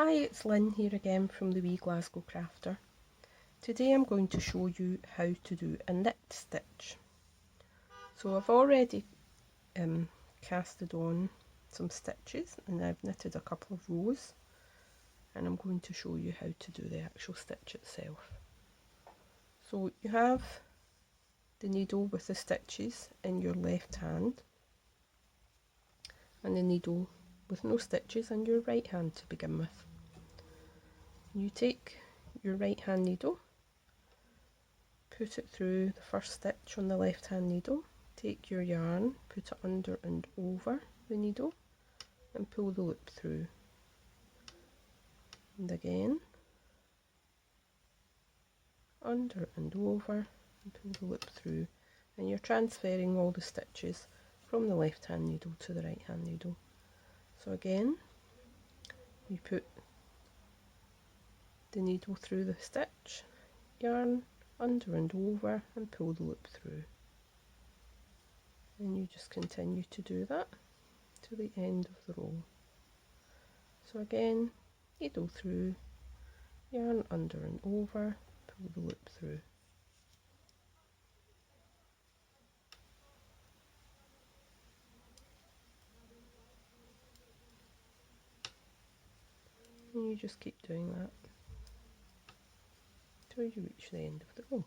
Hi, it's Lynn here again from the Wee Glasgow Crafter. Today I'm going to show you how to do a knit stitch. So I've already casted on some stitches and I've knitted a couple of rows, and I'm going to show you how to do the actual stitch itself. So you have the needle with the stitches in your left hand and the needle with no stitches in your right hand to begin with. You take your right hand needle, put it through the first stitch on the left hand needle, take your yarn, put it under and over the needle and pull the loop through. And again, under and over and pull the loop through, and you're transferring all the stitches from the left hand needle to the right hand needle. So again, you put the needle through the stitch, yarn under and over and pull the loop through, and you just continue to do that to the end of the row. So again, needle through, yarn under and over, pull the loop through. And you just keep doing that till you reach the end of the row.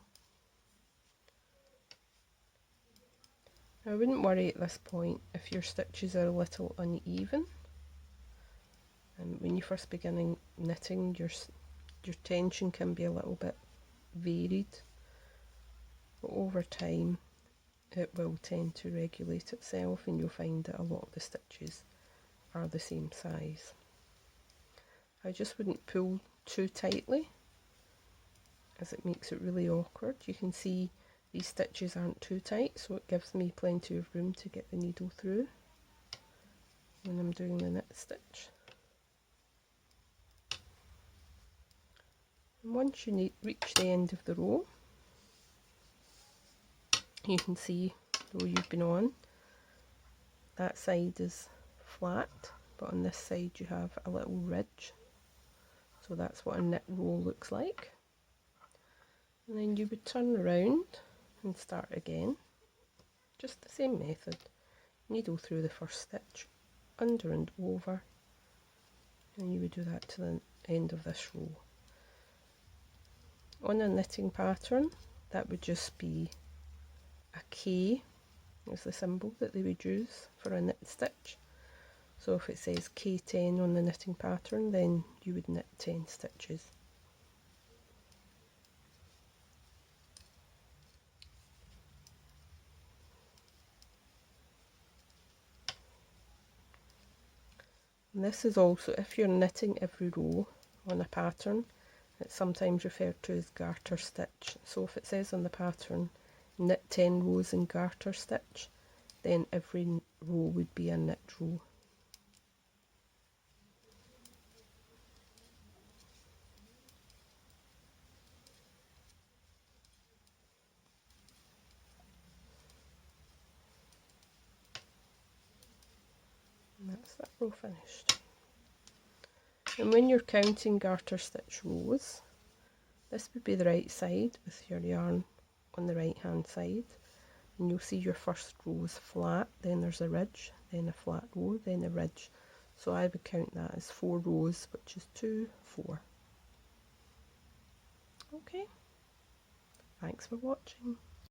Now I wouldn't worry at this point if your stitches are a little uneven. And when you're first beginning knitting, your tension can be a little bit varied, but over time it will tend to regulate itself and you'll find that a lot of the stitches are the same size. I just wouldn't pull too tightly as it makes it really awkward. You can see these stitches aren't too tight, so it gives me plenty of room to get the needle through when I'm doing the knit stitch. And once you reach the end of the row, you can see the row you've been on, that side is flat, but on this side you have a little ridge. So that's what a knit row looks like. And then you would turn around and start again. Just the same method. Needle through the first stitch, under and over, and you would do that to the end of this row. On a knitting pattern, that would just be a K is the symbol that they would use for a knit stitch. So if it says K10 on the knitting pattern, then you would knit 10 stitches. And this is also, if you're knitting every row on a pattern, it's sometimes referred to as garter stitch. So if it says on the pattern, knit 10 rows in garter stitch, then every row would be a knit row. And that's that row finished. And when you're counting garter stitch rows, this would be the right side with your yarn on the right hand side, and you'll see your first row is flat, then there's a ridge, then a flat row, then a ridge. So I would count that as 4 rows, which is 2, 4. Okay, thanks for watching.